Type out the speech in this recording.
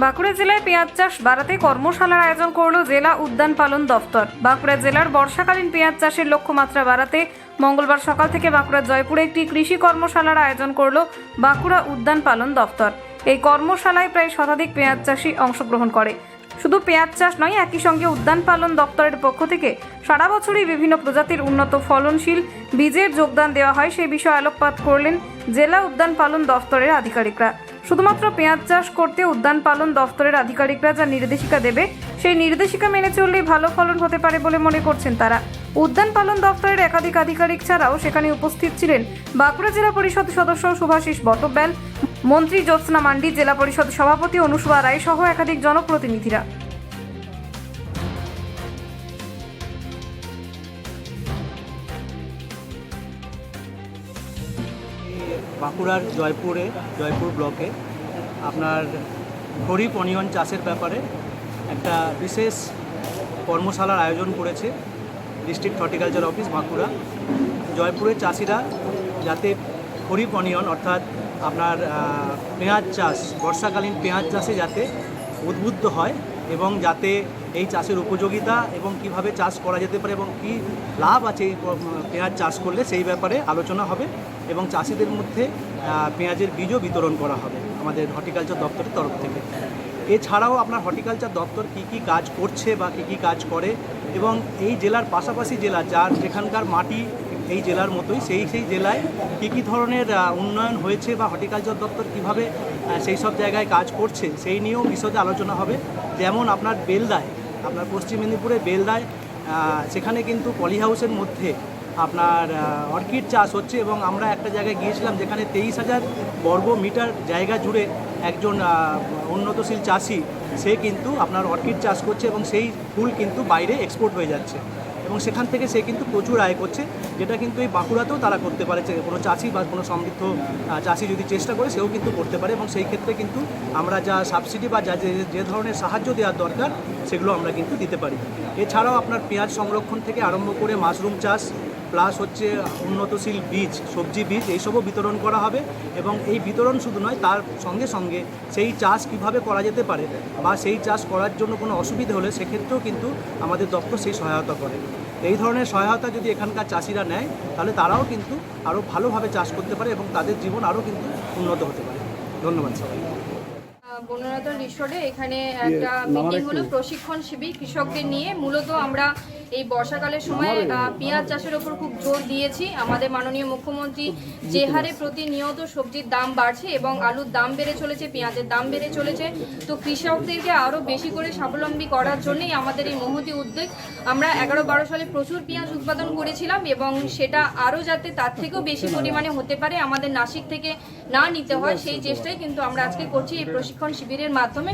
বাঁকুড়া জেলায় পেঁয়াজ চাষ বাড়াতে কর্মশালার আয়োজন করল জেলা উদ্যান পালন দফতর। বাঁকুড়া জেলার বর্ষাকালীন পেঁয়াজ চাষের লক্ষ্যমাত্রা বাড়াতে মঙ্গলবার সকাল থেকে বাঁকুড়ার জয়পুরে একটি কৃষি কর্মশালার আয়োজন করল বাঁকুড়া উদ্যান পালন দফতর। এই কর্মশালায় প্রায় শতাধিক পেঁয়াজ চাষি অংশগ্রহণ করে। শুধু পেঁয়াজ চাষ নয়, একই সঙ্গে উদ্যান পালন দপ্তরের পক্ষ থেকে সারা বছরই বিভিন্ন প্রজাতির উন্নত ফলনশীল বীজের যোগদান দেওয়া হয়, সেই বিষয়ে আলোকপাত করলেন জেলা উদ্যান পালন দপ্তরের আধিকারিকরা। শুধুমাত্র পেঁয়াজ চাষ করতে উদ্যান পালন দপ্তরের আধিকারিকরা যা নির্দেশিকা দেবে সেই নির্দেশিকা মেনে চললেই ভালো ফলন হতে পারে বলে মনে করছেন তারা। উদ্যান পালন দপ্তরের একাধিক আধিকারিক ছাড়াও সেখানে উপস্থিত ছিলেন বাঁকুড়া জেলা পরিষদ সদস্য শুভাশিস বটব্যাল, মন্ত্রী জ্যোৎস্না মান্ডি, জেলা পরিষদ সভাপতি অনুসুয়া রায় সহ একাধিক জনপ্রতিনিধিরা। বাঁকুড়ার জয়পুর ব্লকে আপনার খরিফ অনিয়ন চাষের ব্যাপারে একটা বিশেষ কর্মশালার আয়োজন করেছে ডিস্ট্রিক্ট হর্টিকালচার অফিস বাঁকুড়া। জয়পুরের চাষিরা যাতে খরিফ অনিয়ন অর্থাৎ আপনার পেঁয়াজ চাষ, বর্ষাকালীন পেঁয়াজ চাষে যাতে উদ্বুদ্ধ হয় এবং যাতে এই চাষের উপযোগিতা এবং কিভাবে চাষ করা যেতে পারে এবং কী লাভ আছে এই পেঁয়াজ চাষ করলে সেই ব্যাপারে আলোচনা হবে এবং চাষিদের মধ্যে পেঁয়াজের বীজও বিতরণ করা হবে আমাদের হর্টিকালচার দপ্তরের তরফ থেকে। এছাড়াও আপনার হর্টিকালচার দপ্তর কী কী কাজ করছে বা কী কী কাজ করে এবং এই জেলার পাশাপাশি জেলা যেখানকার মাটি এই জেলার মতোই সেই জেলায় কী কী ধরনের উন্নয়ন হয়েছে বা হর্টিকালচার দপ্তর কীভাবে সেই সব জায়গায় কাজ করছে সেই নিয়েও বিশদে আলোচনা হবে। যেমন আপনার বেলদায়, আপনার পশ্চিম মেদিনীপুরে বেলদায় সেখানে কিন্তু পলি হাউসের মধ্যে আপনার অর্কিড চাষ হচ্ছে এবং আমরা একটা জায়গায় গিয়েছিলাম যেখানে 23,000 বর্গ মিটার জায়গা জুড়ে একজন উন্নতশীল চাষি সে কিন্তু আপনার অর্কিড চাষ করছে এবং সেই ফুল কিন্তু বাইরে এক্সপোর্ট হয়ে যাচ্ছে এবং সেখান থেকে সে কিন্তু প্রচুর আয় করছে, যেটা কিন্তু এই বাঁকুড়াতেও তারা করতে পারে। কোনো চাষি বা কোনো সমৃদ্ধ চাষি যদি চেষ্টা করে সেও কিন্তু করতে পারে এবং সেই ক্ষেত্রে কিন্তু আমরা যা সাবসিডি বা যে ধরনের সাহায্য দেওয়ার দরকার সেগুলো আমরা কিন্তু দিতে পারি। এছাড়াও আপনার পেঁয়াজ সংরক্ষণ থেকে আরম্ভ করে মাশরুম চাষ প্লাস হচ্ছে উন্নতশীল বীজ, সবজি বীজ এইসবও বিতরণ করা হবে এবং এই বিতরণ শুধু নয়, তার সঙ্গে সঙ্গে সেই চাষ কিভাবে করা যেতে পারে বা সেই চাষ করার জন্য কোনো অসুবিধা হলে সেক্ষেত্রেও কিন্তু আমাদের দপ্তর সেই সহায়তা করে। এই ধরনের সহায়তা যদি এখানকার চাষিরা নেয় তাহলে তারাও কিন্তু আরও ভালোভাবে চাষ করতে পারে এবং তাদের জীবন আরও কিন্তু উন্নত হতে পারে। ধন্যবাদ সবাই। বনরতন রিসোর্টে এখানে একটা মিটিং হলো, প্রশিক্ষণ শিবির কৃষকদের নিয়ে। মূলত আমরা এই বর্ষাকালের সময় পেঁয়াজ চাষের ওপর খুব জোর দিয়েছি। আমাদের মাননীয় মুখ্যমন্ত্রী যে হারে প্রতিনিয়ত সবজির দাম বাড়ছে এবং আলুর দাম বেড়ে চলেছে, পেঁয়াজের দাম বেড়ে চলেছে, তো কৃষকদেরকে আরও বেশি করে স্বাবলম্বী করার জন্যই আমাদের এই মহতী উদ্যোগ। আমরা 11-12 সালে প্রচুর পেঁয়াজ উৎপাদন করেছিলাম এবং সেটা আরও যাতে তার থেকেও বেশি পরিমাণে হতে পারে, আমাদের নাসিক থেকে না নিতে হয়, সেই চেষ্টাই কিন্তু আমরা আজকে করছি এই প্রশিক্ষণ শিবিরের মাধ্যমে।